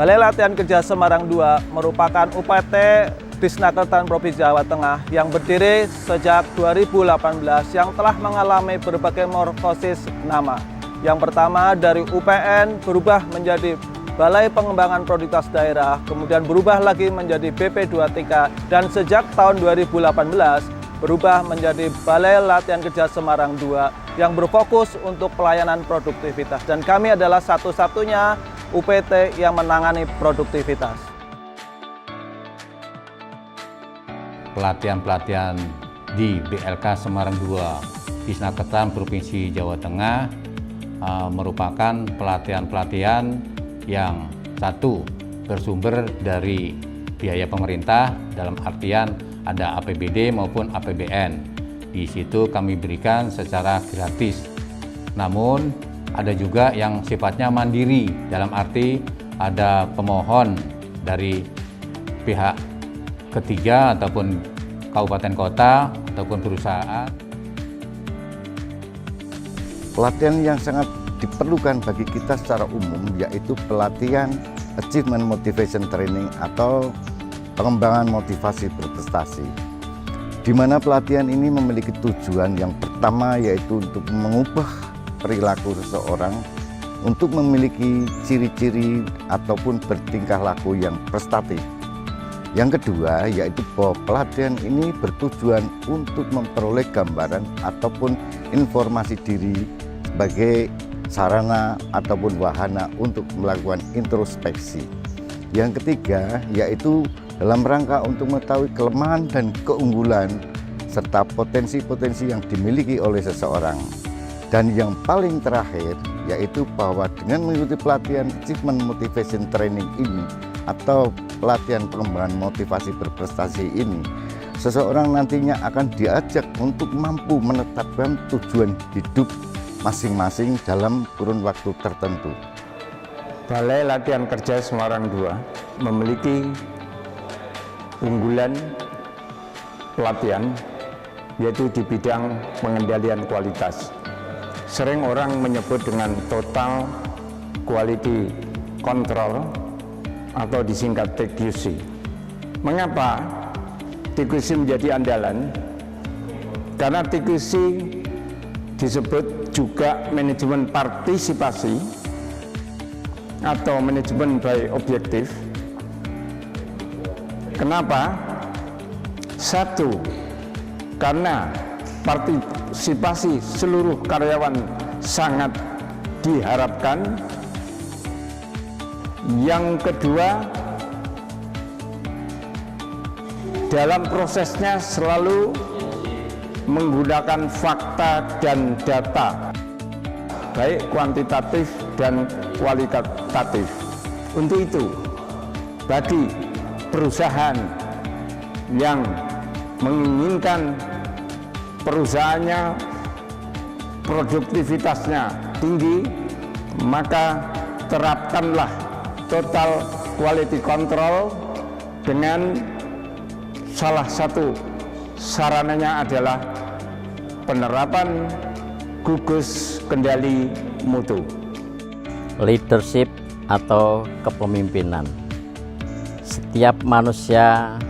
Balai Latihan Kerja Semarang II merupakan UPT Disnakertan Provinsi Jawa Tengah yang berdiri sejak 2018 yang telah mengalami berbagai morfosis nama. Yang pertama dari UPN berubah menjadi Balai Pengembangan Produktivitas Daerah, kemudian berubah lagi menjadi BP23, dan sejak tahun 2018 berubah menjadi Balai Latihan Kerja Semarang II yang berfokus untuk pelayanan produktivitas. Dan kami adalah satu-satunya UPT yang menangani produktivitas. Pelatihan-pelatihan di BLK Semarang II Disnakertan Provinsi Jawa Tengah merupakan pelatihan-pelatihan yang satu bersumber dari biaya pemerintah, dalam artian ada APBD maupun APBN. Di situ kami berikan secara gratis. Namun ada juga yang sifatnya mandiri, dalam arti ada pemohon dari pihak ketiga ataupun kabupaten kota ataupun perusahaan. Pelatihan yang sangat diperlukan bagi kita secara umum yaitu pelatihan Achievement Motivation Training atau pengembangan motivasi berprestasi, di mana pelatihan ini memiliki tujuan yang pertama yaitu untuk mengubah perilaku seseorang untuk memiliki ciri-ciri ataupun bertingkah laku yang prestatif. Yang kedua yaitu bahwa pelatihan ini bertujuan untuk memperoleh gambaran ataupun informasi diri sebagai sarana ataupun wahana untuk melakukan introspeksi. Yang ketiga yaitu dalam rangka untuk mengetahui kelemahan dan keunggulan serta potensi-potensi yang dimiliki oleh seseorang. Dan yang paling terakhir yaitu bahwa dengan mengikuti pelatihan Achievement Motivation Training ini atau pelatihan pengembangan motivasi berprestasi ini, seseorang nantinya akan diajak untuk mampu menetapkan tujuan hidup masing-masing dalam kurun waktu tertentu. Balai Latihan Kerja Semarang II memiliki unggulan pelatihan yaitu di bidang pengendalian kualitas. Sering orang menyebut dengan Total Quality Control atau disingkat TQC. Mengapa TQC menjadi andalan? Karena TQC disebut juga manajemen partisipasi atau manajemen by objektif. Kenapa? Satu, karena partisipasi seluruh karyawan sangat diharapkan. Yang kedua, dalam prosesnya selalu menggunakan fakta dan data, baik kuantitatif dan kualitatif. Untuk itu, bagi perusahaan yang menginginkan perusahaannya produktivitasnya tinggi, maka terapkanlah Total Quality Control dengan salah satu sarananya adalah penerapan gugus kendali mutu. Leadership atau kepemimpinan. Setiap manusia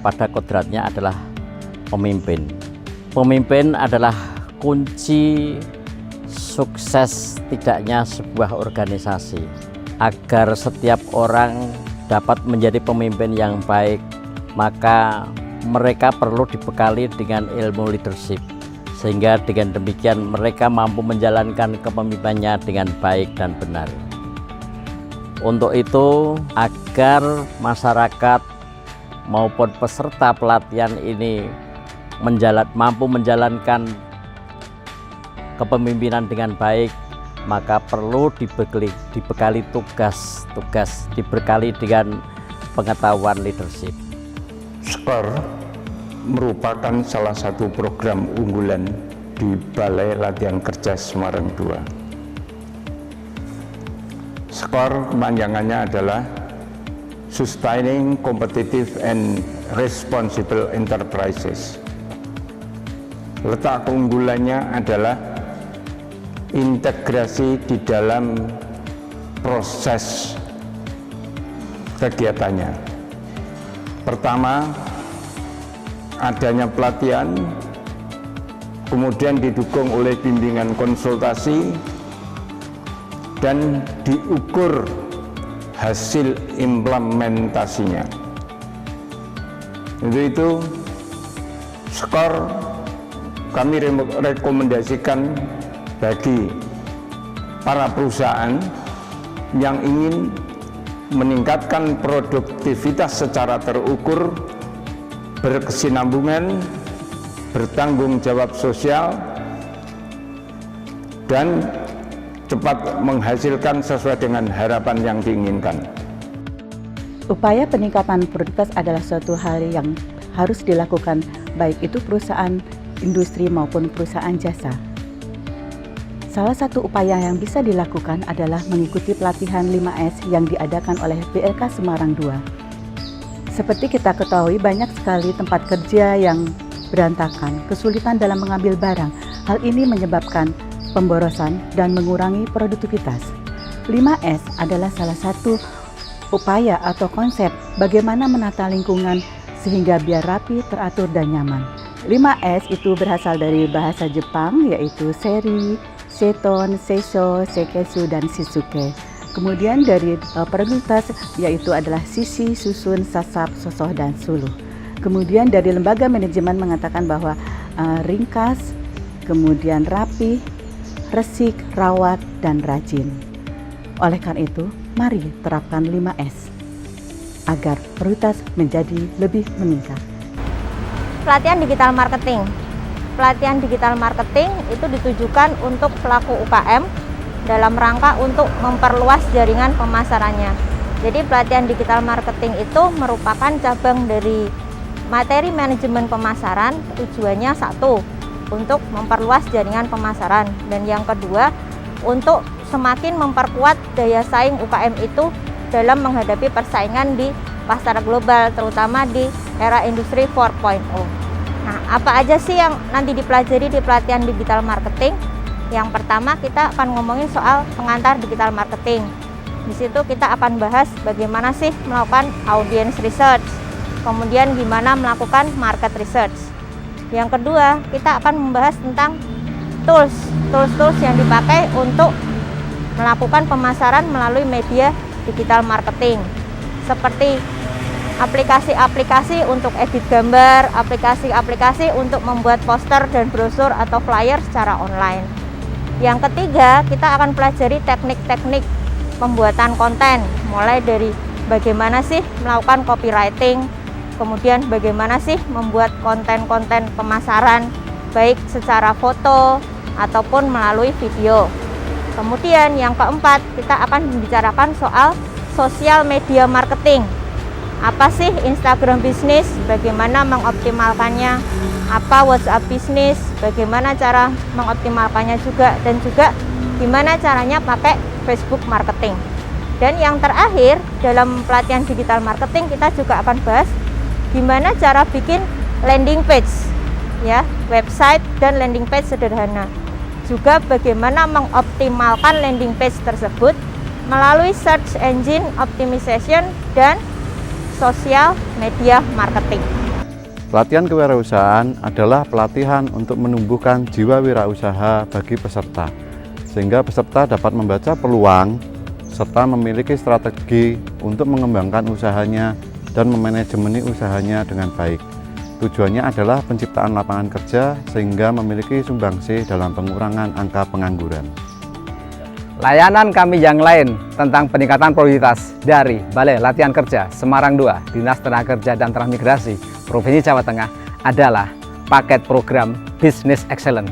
pada kodratnya adalah pemimpin. Pemimpin adalah kunci sukses tidaknya sebuah organisasi. Agar setiap orang dapat menjadi pemimpin yang baik, maka mereka perlu dibekali dengan ilmu leadership, sehingga dengan demikian mereka mampu menjalankan kepemimpinannya dengan baik dan benar. Untuk itu, agar masyarakat maupun peserta pelatihan ini mampu menjalankan kepemimpinan dengan baik, maka perlu dibekali tugas, dibekali dengan pengetahuan leadership. SKOR merupakan salah satu program unggulan di Balai Latihan Kerja Semarang II. SKOR kepanjangannya adalah Sustaining Competitive and Responsible Enterprises. Letak keunggulannya adalah integrasi di dalam proses kegiatannya. Pertama, adanya pelatihan, kemudian didukung oleh bimbingan konsultasi, dan diukur hasil implementasinya. Untuk itu, skor kami rekomendasikan bagi para perusahaan yang ingin meningkatkan produktivitas secara terukur, berkesinambungan, bertanggung jawab sosial, dan cepat menghasilkan sesuai dengan harapan yang diinginkan. Upaya peningkatan produktivitas adalah suatu hal yang harus dilakukan, baik itu perusahaan industri maupun perusahaan jasa. Salah satu upaya yang bisa dilakukan adalah mengikuti pelatihan 5S yang diadakan oleh BLK Semarang II. Seperti kita ketahui, banyak sekali tempat kerja yang berantakan, kesulitan dalam mengambil barang. Hal ini menyebabkan pemborosan dan mengurangi produktivitas. 5S adalah salah satu upaya atau konsep bagaimana menata lingkungan sehingga biar rapi, teratur, dan nyaman. 5S itu berasal dari bahasa Jepang, yaitu seri, seton, seiso, sekesu, dan shisuke. Kemudian dari produktivitas yaitu adalah sisi, susun, sasap, sosoh, dan suluh. Kemudian dari lembaga manajemen mengatakan bahwa ringkas, kemudian rapi, resik, rawat, dan rajin. Oleh karena itu, mari terapkan 5S agar produktivitas menjadi lebih meningkat. Pelatihan digital marketing. Pelatihan digital marketing itu ditujukan untuk pelaku UKM dalam rangka untuk memperluas jaringan pemasarannya. Jadi pelatihan digital marketing itu merupakan cabang dari materi manajemen pemasaran. Tujuannya satu, untuk memperluas jaringan pemasaran, dan yang kedua untuk semakin memperkuat daya saing UKM itu dalam menghadapi persaingan di pasar global, terutama di era industri 4.0. Nah, apa aja sih yang nanti dipelajari di pelatihan digital marketing? Yang pertama, kita akan ngomongin soal pengantar digital marketing. Di situ kita akan bahas bagaimana sih melakukan audience research, kemudian gimana melakukan market research. Yang kedua, kita akan membahas tentang tools yang dipakai untuk melakukan pemasaran melalui media digital marketing, seperti aplikasi-aplikasi untuk edit gambar, aplikasi-aplikasi untuk membuat poster dan brosur atau flyer secara online. Yang ketiga, kita akan pelajari teknik-teknik pembuatan konten, mulai dari bagaimana sih melakukan copywriting, kemudian bagaimana sih membuat konten-konten pemasaran, baik secara foto ataupun melalui video. Kemudian yang keempat, kita akan membicarakan soal sosial media marketing. Apa sih Instagram bisnis, bagaimana mengoptimalkannya, apa WhatsApp bisnis, bagaimana cara mengoptimalkannya juga, dan juga gimana caranya pakai Facebook marketing. Dan yang terakhir, dalam pelatihan digital marketing kita juga akan bahas gimana cara bikin landing page, ya, website dan landing page sederhana. Juga bagaimana mengoptimalkan landing page tersebut melalui search engine optimization dan sosial media marketing. Pelatihan kewirausahaan adalah pelatihan untuk menumbuhkan jiwa wirausaha bagi peserta, sehingga peserta dapat membaca peluang serta memiliki strategi untuk mengembangkan usahanya dan memanajemeni usahanya dengan baik. Tujuannya adalah penciptaan lapangan kerja sehingga memiliki sumbangsih dalam pengurangan angka pengangguran. Layanan kami yang lain tentang peningkatan produktivitas dari Balai Latihan Kerja Semarang II, Dinas Tenaga Kerja dan Transmigrasi, Provinsi Jawa Tengah adalah paket program Business Excellence.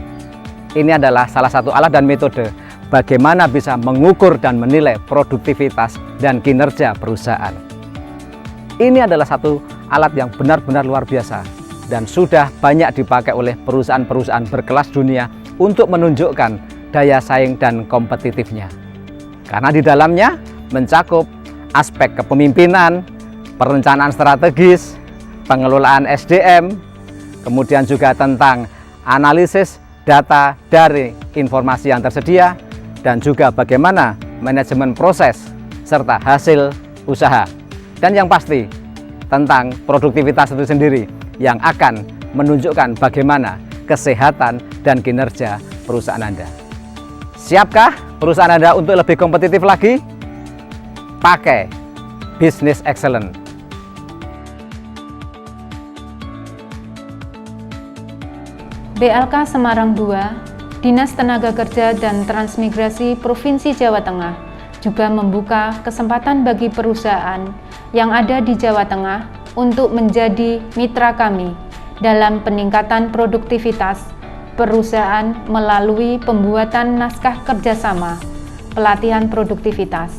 Ini adalah salah satu alat dan metode bagaimana bisa mengukur dan menilai produktivitas dan kinerja perusahaan. Ini adalah satu alat yang benar-benar luar biasa dan sudah banyak dipakai oleh perusahaan-perusahaan berkelas dunia untuk menunjukkan daya saing dan kompetitifnya. Karena di dalamnya mencakup aspek kepemimpinan, perencanaan strategis, pengelolaan SDM, kemudian juga tentang analisis data dari informasi yang tersedia, dan juga bagaimana manajemen proses serta hasil usaha. dan yang pasti tentang produktivitas itu sendiri yang akan menunjukkan bagaimana kesehatan dan kinerja perusahaan Anda. Siapkah perusahaan Anda untuk lebih kompetitif lagi? Pakai Business Excellence. BLK Semarang II, Dinas Tenaga Kerja dan Transmigrasi Provinsi Jawa Tengah juga membuka kesempatan bagi perusahaan yang ada di Jawa Tengah untuk menjadi mitra kami dalam peningkatan produktivitas perusahaan melalui pembuatan naskah kerjasama, pelatihan produktivitas.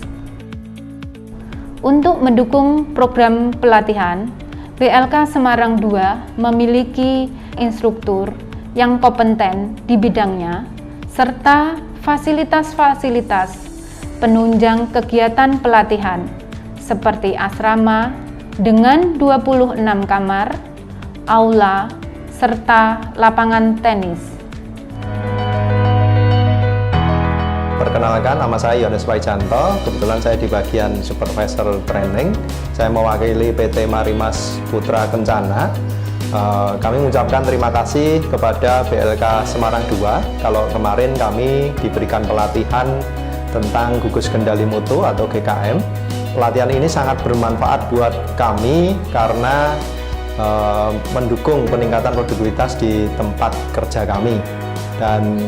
Untuk mendukung program pelatihan, BLK Semarang II memiliki instruktur yang kompeten di bidangnya, serta fasilitas-fasilitas penunjang kegiatan pelatihan, seperti asrama dengan 26 kamar, aula, serta lapangan tenis. Perkenalkan, nama saya Yohanes Waijanto. Kebetulan saya di bagian Supervisor Training. Saya mewakili PT Marimas Putra Kencana. Kami mengucapkan terima kasih kepada BLK Semarang II kalau kemarin kami diberikan pelatihan tentang gugus kendali mutu atau GKM. Pelatihan ini sangat bermanfaat buat kami karena mendukung peningkatan produktivitas di tempat kerja kami, dan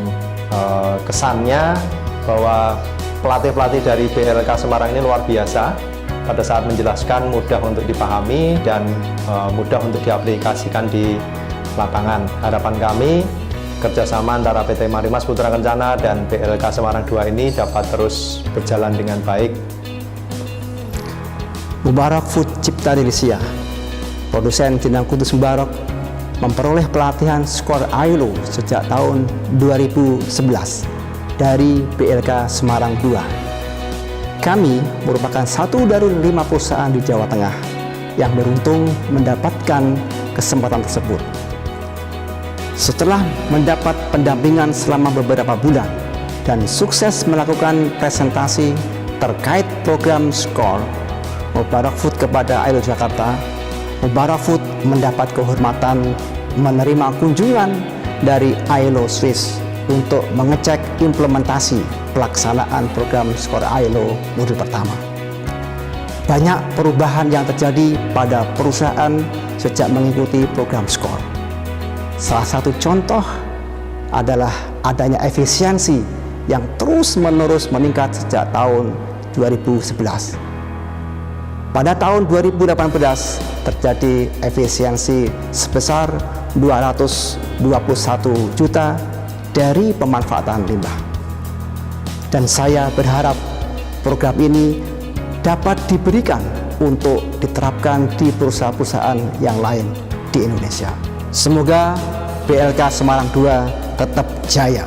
kesannya bahwa pelatih-pelatih dari BLK Semarang ini luar biasa. Pada saat menjelaskan mudah untuk dipahami dan mudah untuk diaplikasikan di lapangan. Harapan kami kerjasama antara PT Marimas Putra Kencana dan BLK Semarang II ini dapat terus berjalan dengan baik. Mubarak Food Cipta Delisia, produsen jenang kudu Mubarak, memperoleh pelatihan skor ILO sejak tahun 2011 dari BLK Semarang II. Kami merupakan satu dari 5 perusahaan di Jawa Tengah yang beruntung mendapatkan kesempatan tersebut. Setelah mendapat pendampingan selama beberapa bulan dan sukses melakukan presentasi terkait program SCORE Mubarak Food kepada ILO Jakarta, Mubarak Food mendapat kehormatan menerima kunjungan dari ILO Swiss untuk mengecek implementasi pelaksanaan program SCORE ILO modul pertama. Banyak perubahan yang terjadi pada perusahaan sejak mengikuti program SCORE. Salah satu contoh adalah adanya efisiensi yang terus-menerus meningkat sejak tahun 2011. Pada tahun 2018 terjadi efisiensi sebesar 221 juta dari pemanfaatan limbah. Dan saya berharap program ini dapat diberikan untuk diterapkan di perusahaan-perusahaan yang lain di Indonesia. Semoga BLK Semarang II tetap jaya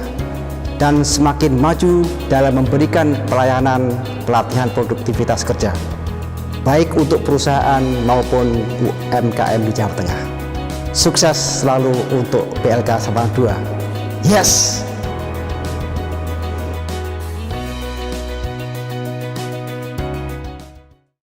dan semakin maju dalam memberikan pelayanan pelatihan produktivitas kerja, baik untuk perusahaan maupun UMKM di Jawa Tengah. Sukses selalu untuk BLK Semarang II. Yes!